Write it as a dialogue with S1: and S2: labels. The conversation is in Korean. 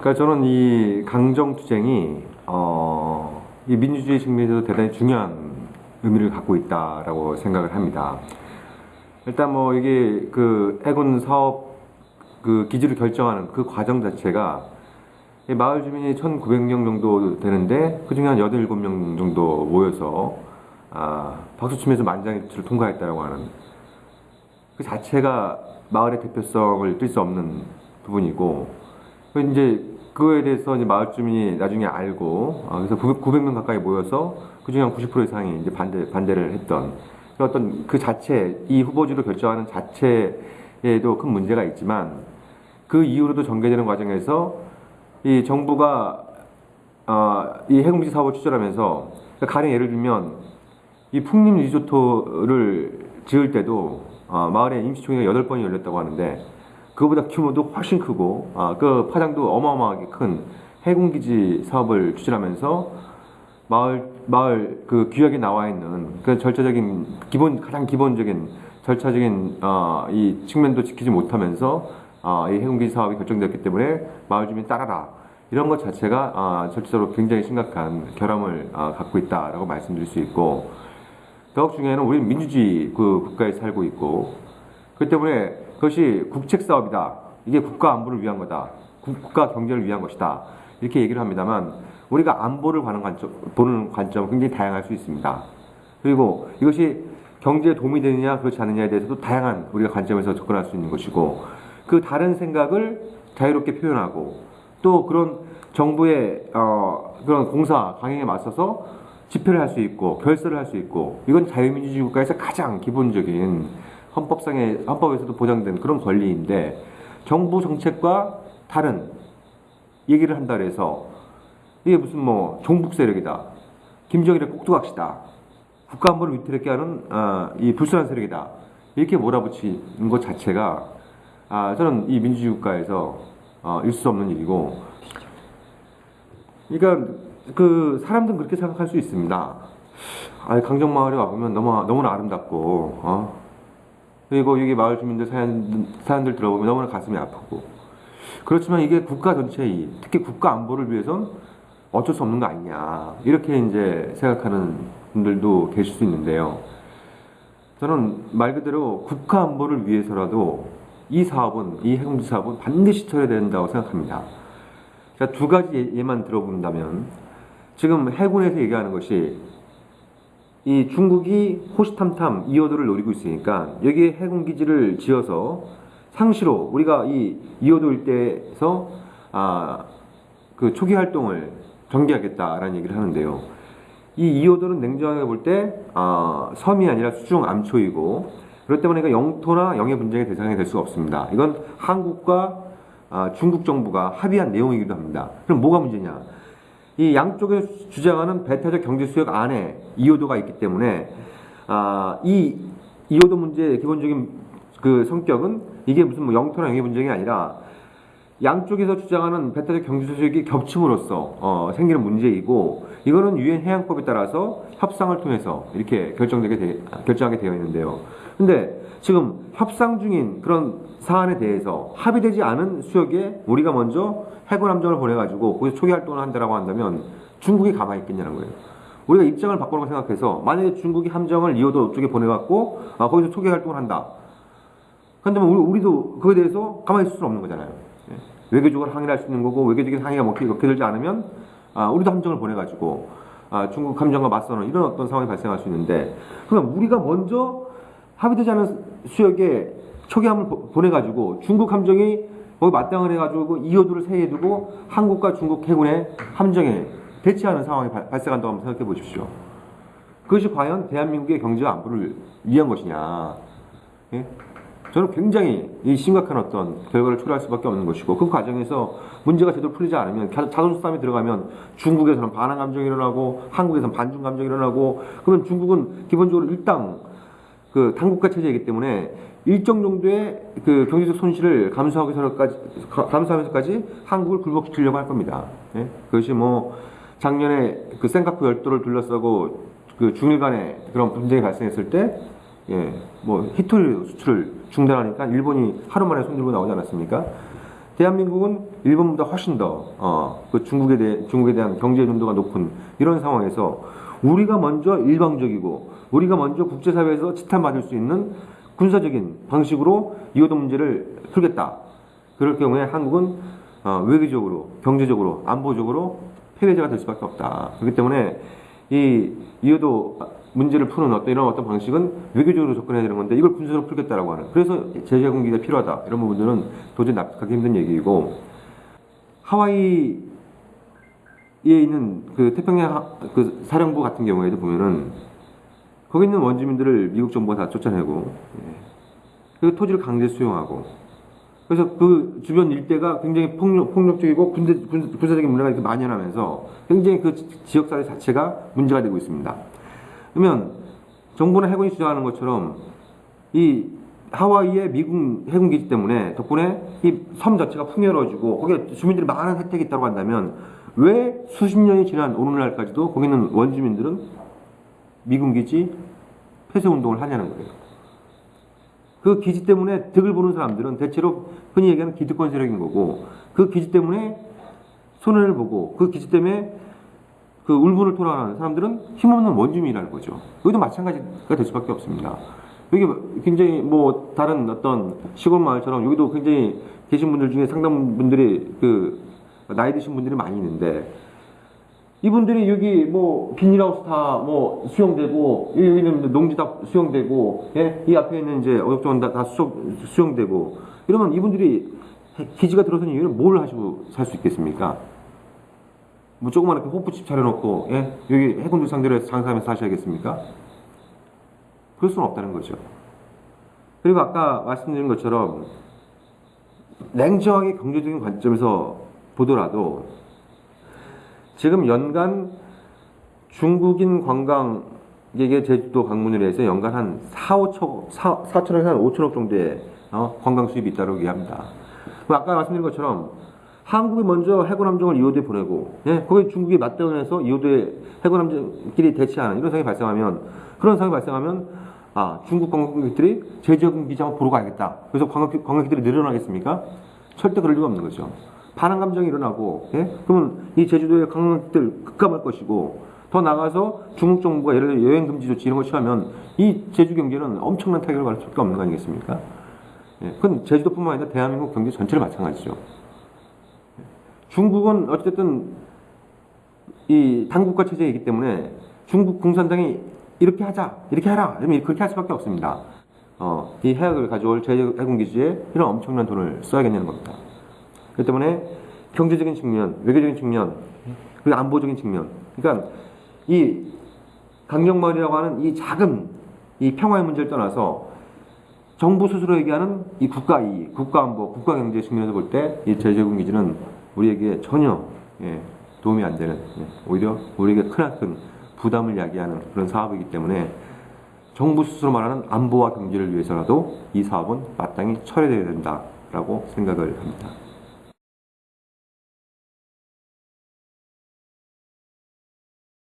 S1: 그러니까 저는 이 강정투쟁이 이 민주주의 측면에서 대단히 중요한 의미를 갖고 있다라고 생각을 합니다. 일단 뭐 이게 그 해군 사업 그 기지를 결정하는 그 과정 자체가 마을 주민이 1,900명 정도 되는데 그 중에 한 8, 7명 정도 모여서 박수 치면서 만장일치를 통과했다라고 하는 그 자체가 마을의 대표성을 띨 수 없는 부분이고, 이제 그거에 대해서 이제 마을 주민이 나중에 알고, 그래서 900명 가까이 모여서 그 중에 한 90% 이상이 이제 반대를 했던 어떤 그 자체, 이 후보지로 결정하는 자체에도 큰 문제가 있지만, 그 이후로도 전개되는 과정에서 이 정부가 이 해군기지 사업을 추진하면서, 가령 예를 들면 이 풍림 리조트를 지을 때도 마을에 임시총회가 8번이 열렸다고 하는데, 그거보다 규모도 훨씬 크고 그 파장도 어마어마하게 큰 해군기지 사업을 추진하면서 마을 그 규약에 나와 있는 그 절차적인 가장 기본적인 절차적인 이 측면도 지키지 못하면서 이 해군기지 사업이 결정되었기 때문에 마을 주민 따라라, 이런 것 자체가 절차적으로 굉장히 심각한 결함을 갖고 있다라고 말씀드릴 수 있고, 더욱 중요한 건 우리는 민주주의 그 국가에 살고 있고, 그 때문에 그것이 국책 사업이다, 이게 국가 안보를 위한 거다, 국가 경제를 위한 것이다, 이렇게 얘기를 합니다만, 우리가 안보를 보는 관점은 굉장히 다양할 수 있습니다. 그리고 이것이 경제에 도움이 되느냐 그렇지 않느냐에 대해서도 다양한 우리가 관점에서 접근할 수 있는 것이고, 그 다른 생각을 자유롭게 표현하고, 또 그런 정부의 그런 공사 강행에 맞서서 집회를 할 수 있고 결사를 할 수 있고, 이건 자유민주주의 국가에서 가장 기본적인 헌법에서도 보장된 그런 권리인데, 정부 정책과 다른 얘기를 한다 그래서 이게 무슨 뭐 종북 세력이다, 김정일의 꼭두각시다, 국가안보를 위태롭게 하는 이 불순한 세력이다, 이렇게 몰아붙이는 것 자체가 저는 이 민주주의 국가에서 있을 수 없는 일이고, 그러니까 그 사람들은 그렇게 생각할 수 있습니다. 강정마을에 와보면 너무나 아름답고 그리고 여기 마을 주민들 사연들 들어보면 너무나 가슴이 아프고, 그렇지만 이게 국가 전체의, 특히 국가 안보를 위해선 어쩔 수 없는 거 아니냐, 이렇게 이제 생각하는 분들도 계실 수 있는데요. 저는 말 그대로 국가 안보를 위해서라도 이 해군기지 사업은 반드시 처리해야 된다고 생각합니다. 자, 두 가지 예만 들어본다면, 지금 해군에서 얘기하는 것이 이 중국이 호시탐탐 2호도를 노리고 있으니까 여기에 해군기지를 지어서 상시로 우리가 이 2호도 일대에서 그 초기 활동을 전개하겠다라는 얘기를 하는데요. 이 2호도는 냉정하게 볼 때 섬이 아니라 수중 암초이고, 그렇기 때문에 영토나 영해 분쟁의 대상이 될 수가 없습니다. 이건 한국과 중국 정부가 합의한 내용이기도 합니다. 그럼 뭐가 문제냐? 이 양쪽에 주장하는 배타적 경제 수역 안에 2호도가 있기 때문에 이 2호도 문제의 기본적인 그 성격은 이게 무슨 뭐 영토나 영해 분쟁이 아니라 양쪽에서 주장하는 배타적 경제 수역이 겹침으로써 생기는 문제이고, 이거는 유엔 해양법에 따라서 협상을 통해서 이렇게 결정하게 되어 있는데요. 근데 지금 협상 중인 그런 사안에 대해서 합의되지 않은 수역에 우리가 먼저 해군 함정을 보내가지고 거기서 초기 활동을 한다라고 한다면 중국이 가만히 있겠냐는 거예요. 우리가 입장을 바꾸는 걸 생각해서, 만약에 중국이 함정을 2호도 쪽에 보내갖고 거기서 초기 활동을 한다, 그런다면 우리도 그거에 대해서 가만히 있을 수는 없는 거잖아요. 외교적으로 항의를 할 수 있는 거고, 외교적인 항의가 먹히게 되지 않으면 우리도 함정을 보내가지고 중국 함정과 맞서는 이런 어떤 상황이 발생할 수 있는데, 그럼 우리가 먼저 합의되지 않은 수역에 초기함을 보내가지고 중국 함정이 거기 맞당을 해가지고 2호도를 세에 두고 한국과 중국 해군의 함정에 대치하는 상황이 발생한다고 한번 생각해 보십시오. 그것이 과연 대한민국의 경제와 안보를 위한 것이냐? 예? 저는 굉장히 심각한 어떤 결과를 초래할 수밖에 없는 것이고, 그 과정에서 문제가 제대로 풀리지 않으면 자존심 싸움이 들어가면 중국에서는 반항 감정이 일어나고 한국에서는 반중 감정이 일어나고, 그러면 중국은 기본적으로 일당 그 당국가 체제이기 때문에 일정 정도의 그 경제적 손실을 감수하면서까지 한국을 굴복시키려고 할 겁니다. 예? 그것이 뭐 작년에 그 센카쿠 열도를 둘러싸고 그 중일 간에 그런 분쟁이 발생했을 때, 뭐 히토리 수출을 중단하니까 일본이 하루 만에 손 들고 나오지 않았습니까? 대한민국은 일본보다 훨씬 더 그 중국에 대한 경제 전도가 높은 이런 상황에서 우리가 먼저 일방적이고 우리가 먼저 국제사회에서 지탄받을 수 있는 군사적인 방식으로 이호도 문제를 풀겠다. 그럴 경우에 한국은 외교적으로, 경제적으로, 안보적으로 패배자가 될 수밖에 없다. 그렇기 때문에 이 이호도 문제를 푸는 이런 방식은 외교적으로 접근해야 되는 건데 이걸 군사적으로 풀겠다라고 하는. 그래서 제재공기가 필요하다. 이런 부분들은 도저히 납득하기 힘든 얘기이고, 하와이에 있는 그 태평양 그 사령부 같은 경우에도 보면은 거기 있는 원주민들을 미국 정부가 다 쫓아내고, 그 토지를 강제 수용하고, 그래서 그 주변 일대가 굉장히 폭력적이고 군사적인 문제가 이렇게 만연하면서 굉장히 그 지역사회 자체가 문제가 되고 있습니다. 그러면 정부나 해군이 주장하는 것처럼 이 하와이의 미국 해군 기지 때문에 덕분에 이 섬 자체가 풍요로워지고 거기에 주민들이 많은 혜택이 있다고 한다면 왜 수십 년이 지난 오늘날까지도 거기 있는 원주민들은 미군 기지 폐쇄 운동을 하냐는 거예요. 그 기지 때문에 득을 보는 사람들은 대체로 흔히 얘기하는 기득권 세력인 거고, 그 기지 때문에 손해를 보고 그 기지 때문에 그 울분을 토로하는 사람들은 힘없는 원주민이라는 거죠. 여기도 마찬가지가 될 수밖에 없습니다. 여기 굉장히 뭐 다른 어떤 시골 마을처럼 여기도 굉장히 계신 분들 중에 상당 분들이 그 나이 드신 분들이 많이 있는데, 이분들이 여기 뭐 비닐하우스 다 뭐 수용되고, 여기는 농지 다 수용되고, 예? 이 앞에 있는 이제 어역조건 다 수용되고, 이러면 이분들이 기지가 들어서는 이유는 뭘 하시고 살 수 있겠습니까? 뭐 조그맣게 호프집 차려놓고, 예? 여기 해군들 상대로 해서 장사하면서 사셔야겠습니까? 그럴 수는 없다는 거죠. 그리고 아까 말씀드린 것처럼 냉정하게 경제적인 관점에서 보더라도 지금 연간 중국인 관광객의 제주도 방문을 해서 연간 한 4천억에서 한 5천억 정도의 관광 수입이 있다고 얘기합니다. 아까 말씀드린 것처럼 한국이 먼저 해군함정을 이호도에 보내고, 예? 거기 중국이 맞대응해서 이호도에 해군함정끼리 대치하는 이런 상황이 발생하면, 그런 상황이 발생하면 중국 관광객들이 제주해군 기지 한번 보러 가야겠다. 그래서 관광객들이 늘어나겠습니까? 절대 그럴 리가 없는 거죠. 반항 감정이 일어나고, 예? 그러면 이 제주도의 관광객들 급감할 것이고, 더 나가서 중국 정부가 예를 들어 여행 금지 조치 이런 걸 취하면 이 제주 경제는 엄청난 타격을 받을 수밖에 없는 거 아니겠습니까? 예, 그건 제주도뿐만 아니라 대한민국 경제 전체를 마찬가지죠. 중국은 어쨌든 이 단국가 체제이기 때문에 중국 공산당이 이렇게 하자, 이렇게 해라, 이러면 그렇게 할 수밖에 없습니다. 이 해악을 가져올 제주해군 기지에 이런 엄청난 돈을 써야겠냐는 겁니다. 그렇기 때문에 경제적인 측면, 외교적인 측면, 그리고 안보적인 측면, 그러니까 이 강정마을이라고 하는 이 작은 이 평화의 문제를 떠나서 정부 스스로 얘기하는 이 국가 이익, 국가 안보, 국가 경제 측면에서 볼 때 이 제주해군 기지는 우리에게 전혀 도움이 안 되는, 오히려 우리에게 크나큰 부담을 야기하는 그런 사업이기 때문에 정부 스스로 말하는 안보와 경제를 위해서라도 이 사업은 마땅히 철회되어야 된다라고 생각을 합니다.